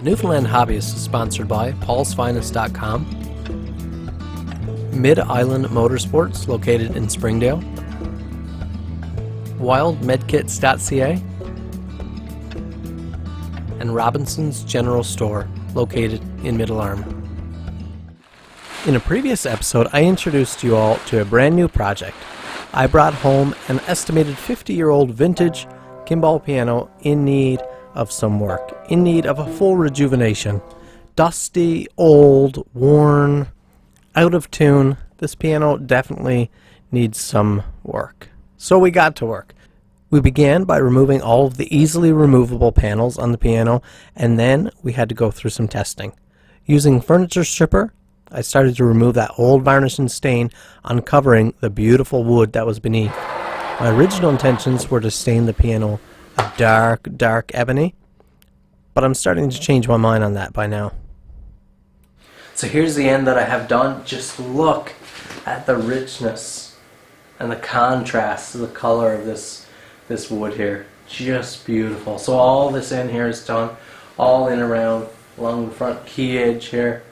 Newfoundland Hobbyist is sponsored by paulsfinest.com, Mid-Island Motorsports located in Springdale, wildmedkits.ca, and Robinson's General Store located in Middle Arm. In a previous episode, I introduced you all to a brand new project. I brought home an estimated 50-year-old vintage kimball piano in need of some work, in need of a full rejuvenation. Dusty, old, worn, out of tune. This piano definitely needs some work. So we got to work. We began by removing all of the easily removable panels on the piano, and then we had to go through some testing. Using furniture stripper, I started to remove that old varnish and stain, uncovering the beautiful wood that was beneath. My original intentions were to stain the piano a dark ebony, but I'm starting to change my mind on that by now. So here's the end that I have done. Just look at the richness and the contrast to the color of this wood here. Just beautiful. So all this in here is done, all in around along the front key edge here,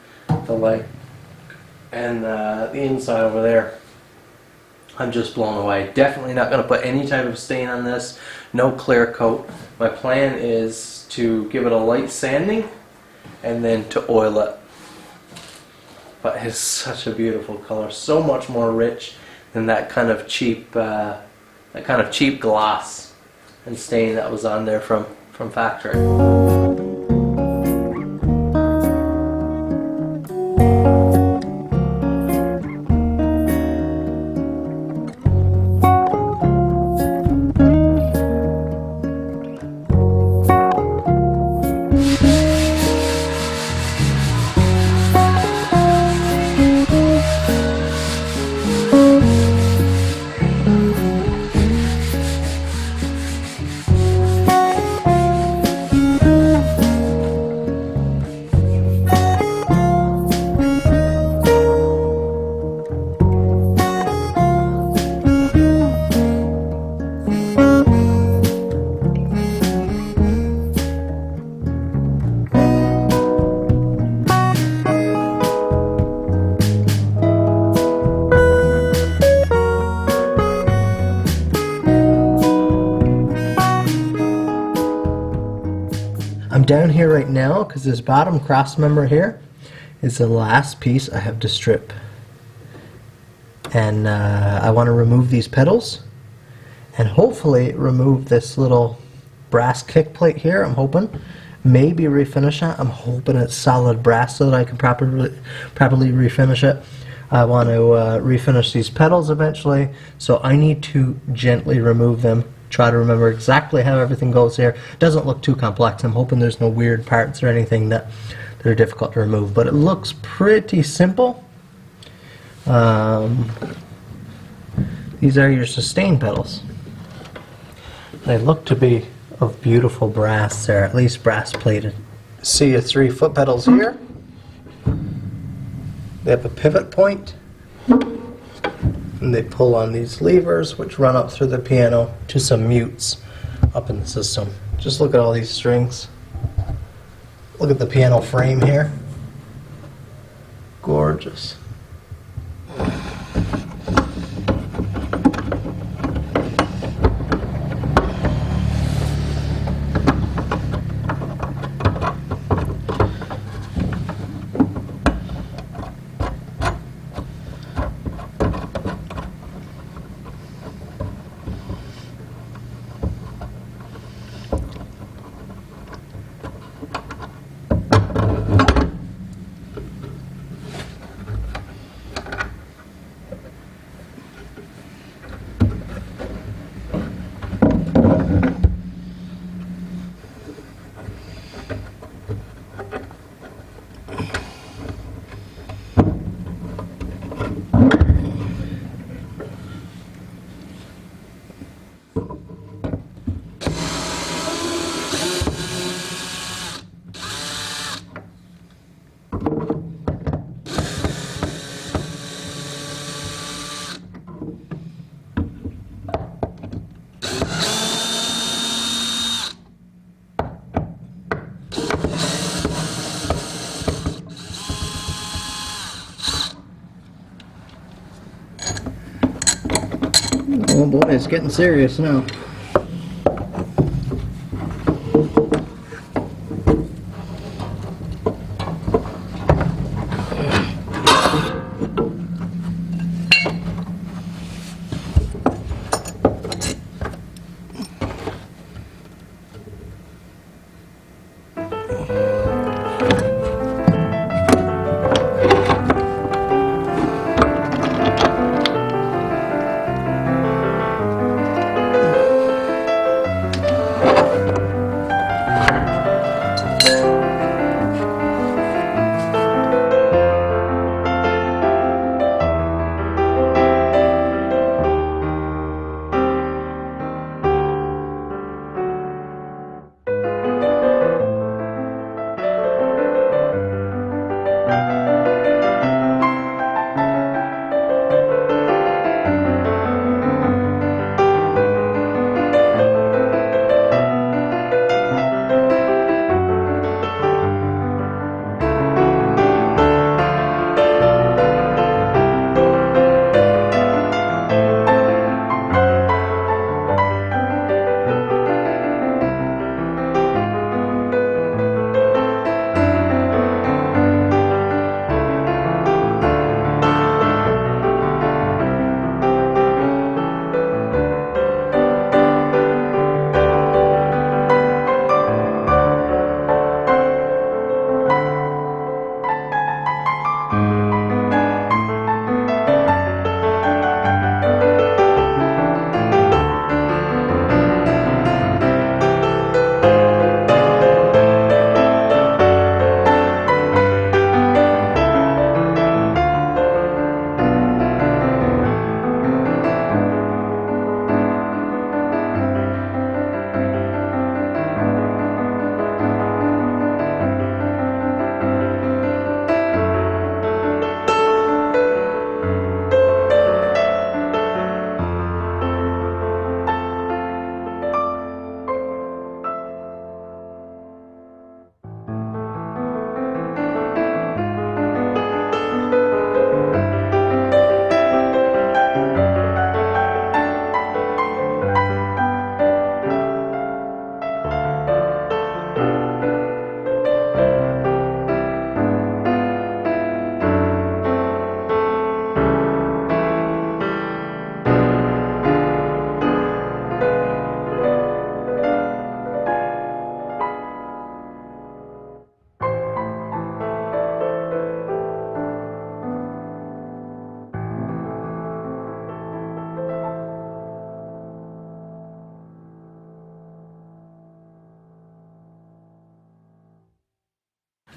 the leg, and the inside over there. I'm just blown away. Definitely not going to put any type of stain on this. No clear coat. My plan is to give it a light sanding and then to oil it. But it's such a beautiful color. So much more rich than that kind of cheap gloss and stain that was on there from factory. I'm down here right now because this bottom cross member here is the last piece I have to strip, and I want to remove these pedals and hopefully remove this little brass kick plate here. I'm hoping maybe refinish it. I'm hoping it's solid brass so that I can properly refinish it. I want to refinish these pedals eventually, so I need to gently remove them. Try to remember exactly how everything goes here. It doesn't look too complex. I'm hoping there's no weird parts or anything that are difficult to remove, but it looks pretty simple. These are your sustain pedals. They look to be of beautiful brass. They're at least brass plated. See your 3 foot pedals here. They have a pivot point, and they pull on these levers which run up through the piano to some mutes up in the system. Just look at all these strings. Look at the piano frame here. Gorgeous. Oh boy, it's getting serious now.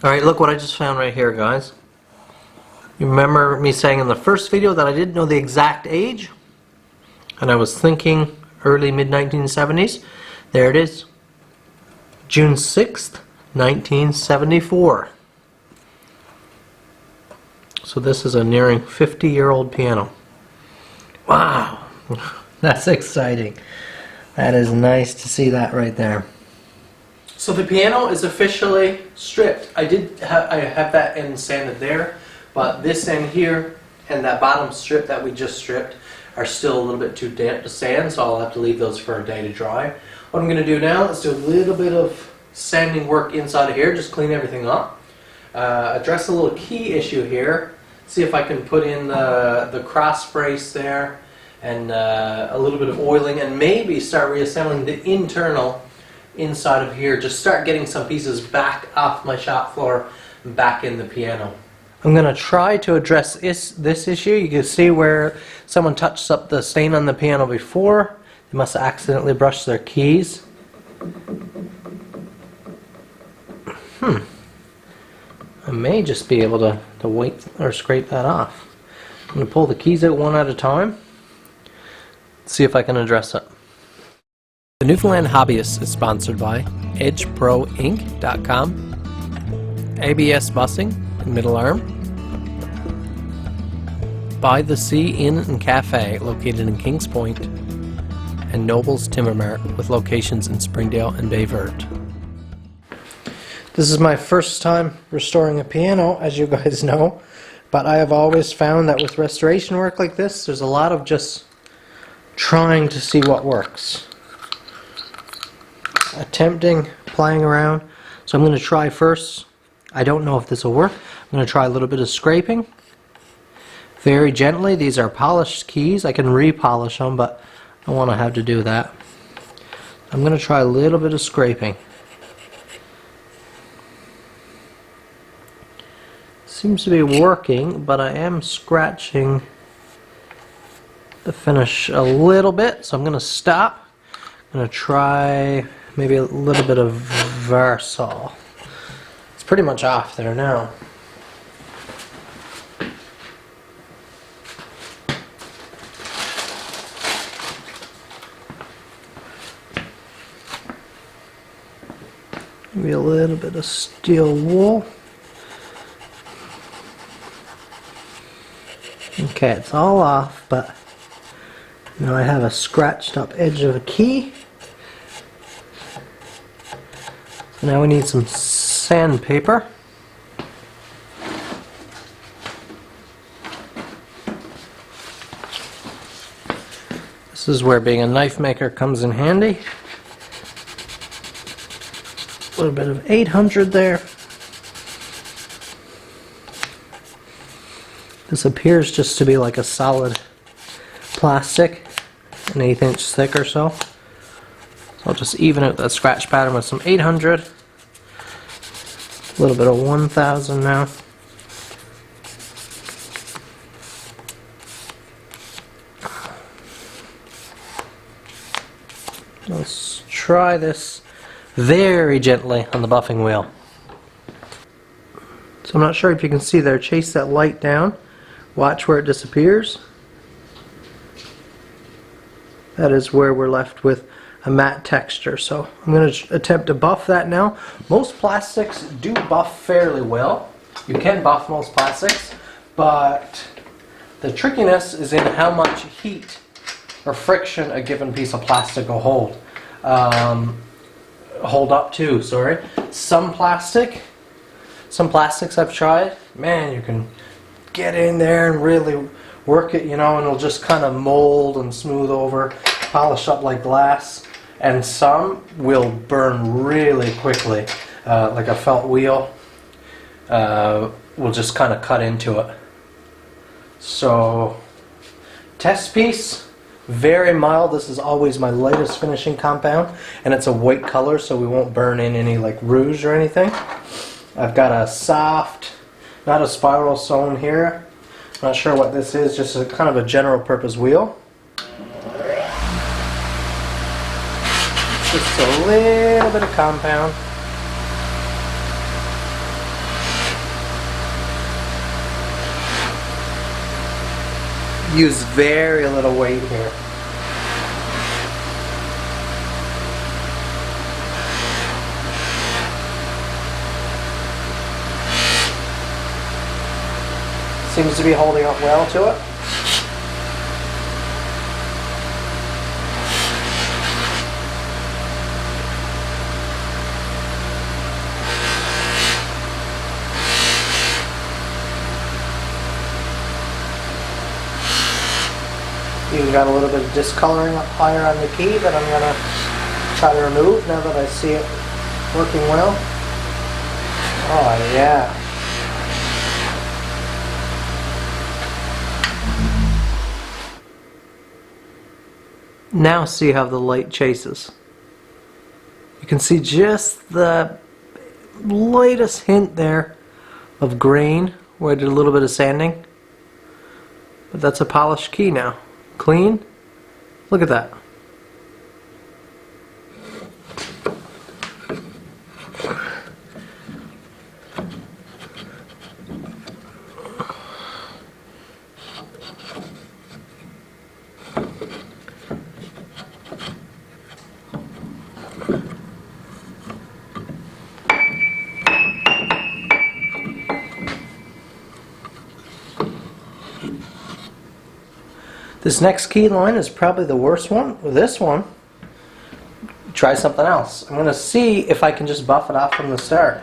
Alright, look what I just found right here, guys. You remember me saying in the first video that I didn't know the exact age? And I was thinking early mid-1970s. There it is. June 6th, 1974. So this is a nearing 50-year-old piano. Wow! That's exciting. That is nice to see that right there. So the piano is officially stripped. I have that end sanded there, but this end here and that bottom strip that we just stripped are still a little bit too damp to sand, so I'll have to leave those for a day to dry. What I'm going to do now is do a little bit of sanding work inside of here, just clean everything up. Address a little key issue here. See if I can put in the cross brace there and a little bit of oiling, and maybe start reassembling the internal inside of here. Just start getting some pieces back off my shop floor and back in the piano. I'm going to try to address this issue. You can see where someone touched up the stain on the piano before. They must have accidentally brushed their keys. I may just be able to wait or scrape that off. I'm going to pull the keys out one at a time. See if I can address it. The Newfoundland Hobbyist is sponsored by EdgeProInc.com, ABS Busing in Middle Arm, By the Sea Inn and Cafe located in Kings Point, and Noble's Timber Mart with locations in Springdale and Bay Verte. This is my first time restoring a piano, as you guys know, but I have always found that with restoration work like this, there's a lot of just trying to see what works. Attempting, playing around. So I'm going to try first. I don't know if this will work. I'm going to try a little bit of scraping. Very gently. These are polished keys. I can repolish them, but I don't want to have to do that. I'm going to try a little bit of scraping. Seems to be working, but I am scratching the finish a little bit, so I'm going to stop. I'm going to try maybe a little bit of Varsol. It's pretty much off there now. Maybe a little bit of steel wool. Okay, it's all off, but now I have a scratched up edge of a key. So now we need some sandpaper. This is where being a knife maker comes in handy. A little bit of 800 there. This appears just to be like a solid plastic, an 1/8 inch thick or so. So I'll just even out that scratch pattern with some 800. A little bit of 1000 now. Let's try this very gently on the buffing wheel. So I'm not sure if you can see there. Chase that light down. Watch where it disappears. That is where we're left with a matte texture. So I'm going to attempt to buff that now. Most plastics do buff fairly well. You can buff most plastics, but the trickiness is in how much heat or friction a given piece of plastic will hold up to. Some plastics I've tried, man, you can get in there and really work it, you know, and it'll just kind of mold and smooth over, polish up like glass. And some will burn really quickly, like a felt wheel will just kind of cut into it. So, test piece, very mild. This is always my lightest finishing compound, and it's a white color, so we won't burn in any like rouge or anything. I've got a soft, not a spiral sewn here. Not sure what this is, just a kind of a general purpose wheel. Just a little bit of compound. Use very little weight here. Seems to be holding up well to it. Even got a little bit of discoloring up higher on the key that I'm going to try to remove now that I see it working well. Oh yeah. Now see how the light chases. You can see just the lightest hint there of grain where I did a little bit of sanding. But that's a polished key now. Clean. Look at that. This next key line is probably the worst one. With this one, try something else. I'm going to see if I can just buff it off from the start.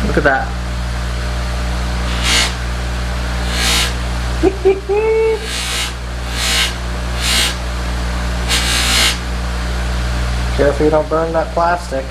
Look at that. Careful you don't burn that plastic.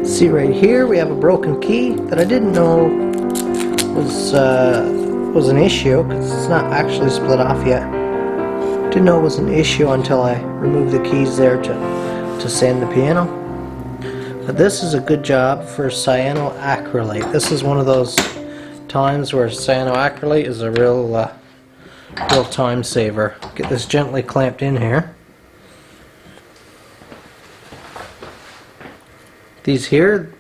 See right here, we have a broken key that I didn't know was an issue because it's not actually split off yet. Didn't know it was an issue until I removed the keys there to sand the piano. But this is a good job for cyanoacrylate. This is one of those times where cyanoacrylate is a real time saver. Get this gently clamped in here. These here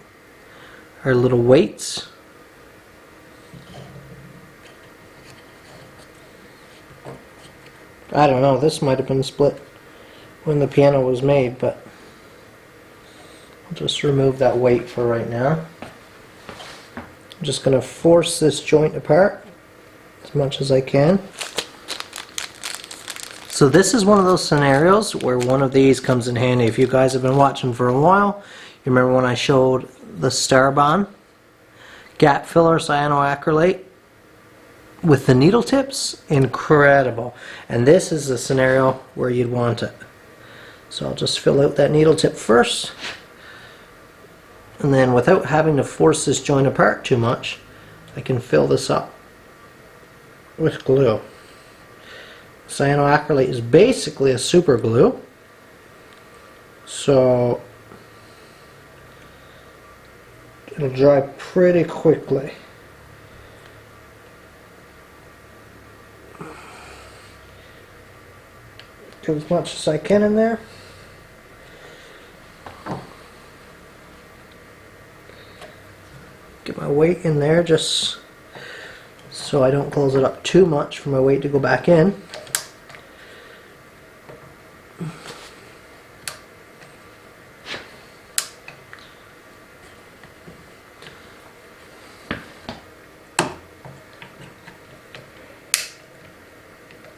are little weights. I don't know, this might have been split when the piano was made, but I'll just remove that weight for right now. I'm just going to force this joint apart as much as I can. So this is one of those scenarios where one of these comes in handy. If you guys have been watching for a while, you remember when I showed the Starbond gap filler cyanoacrylate with the needle tips? Incredible. And this is the scenario where you'd want it. So I'll just fill out that needle tip first. And then without having to force this joint apart too much, I can fill this up with glue. Cyanoacrylate is basically a super glue. So it'll dry pretty quickly. Get as much as I can in there. Get my weight in there just so I don't close it up too much for my weight to go back in.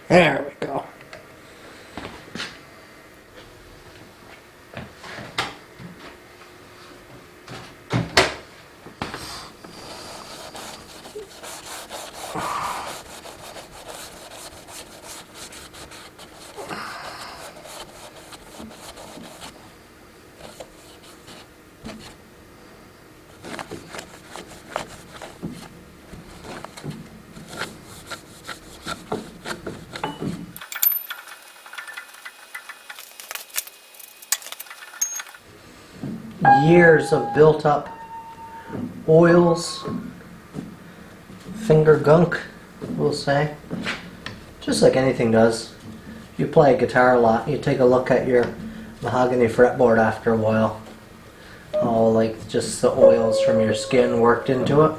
There we go. Years of built up oils, finger gunk, we'll say. Just like anything does. If you play a guitar a lot, you take a look at your mahogany fretboard after a while. all like just the oils from your skin worked into it.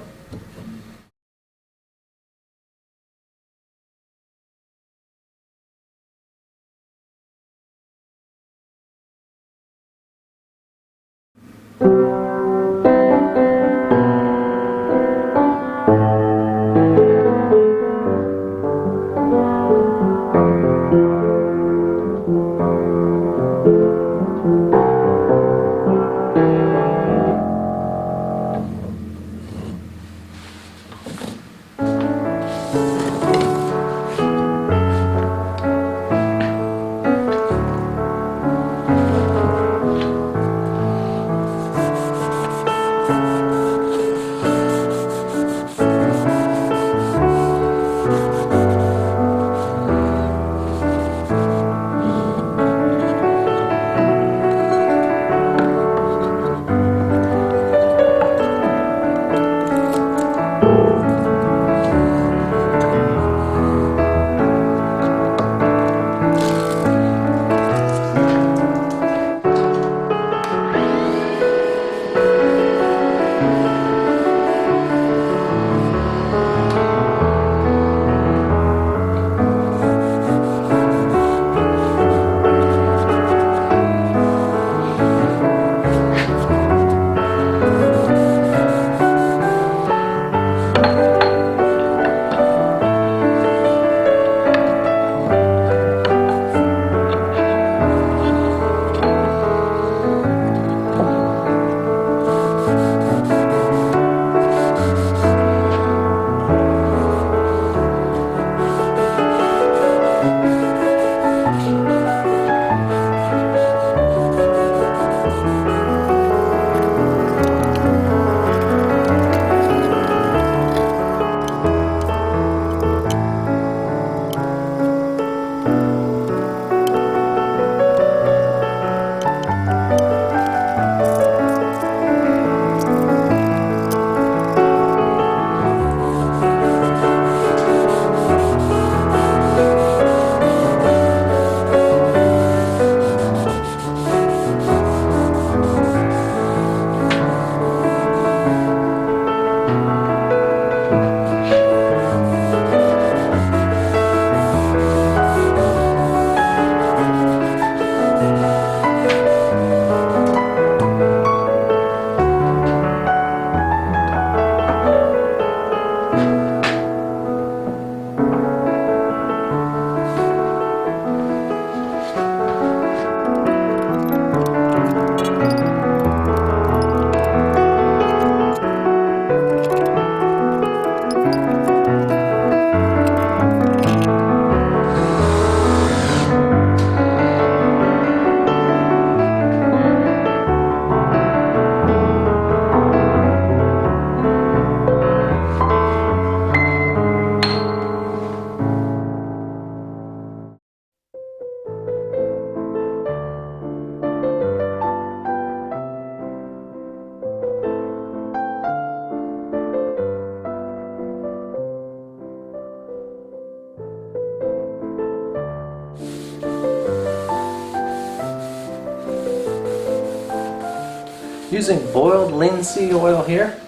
Using boiled linseed oil here,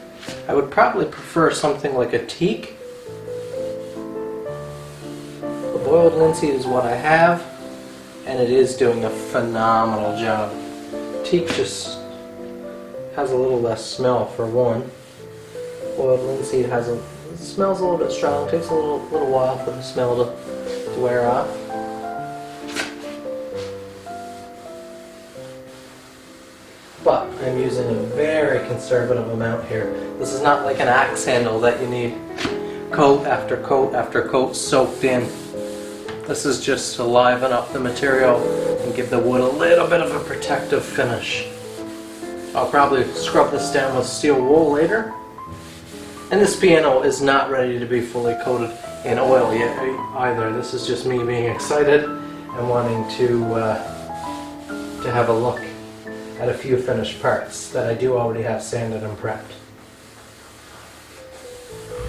I would probably prefer something like a teak. The boiled linseed is what I have, and it is doing a phenomenal job. Teak just has a little less smell for one. Boiled linseed it smells a little bit strong. It takes a little while for the smell to wear off. But I'm using a very conservative amount here. This is not like an axe handle that you need coat after coat after coat soaked in. This is just to liven up the material and give the wood a little bit of a protective finish. I'll probably scrub this down with steel wool later. And this piano is not ready to be fully coated in oil yet either. This is just me being excited and wanting to have a look at a few finished parts that I do already have sanded and prepped.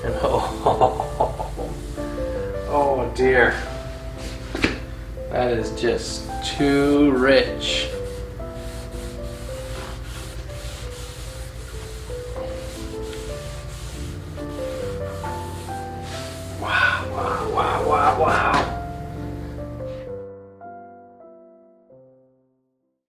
And oh dear, that is just too rich.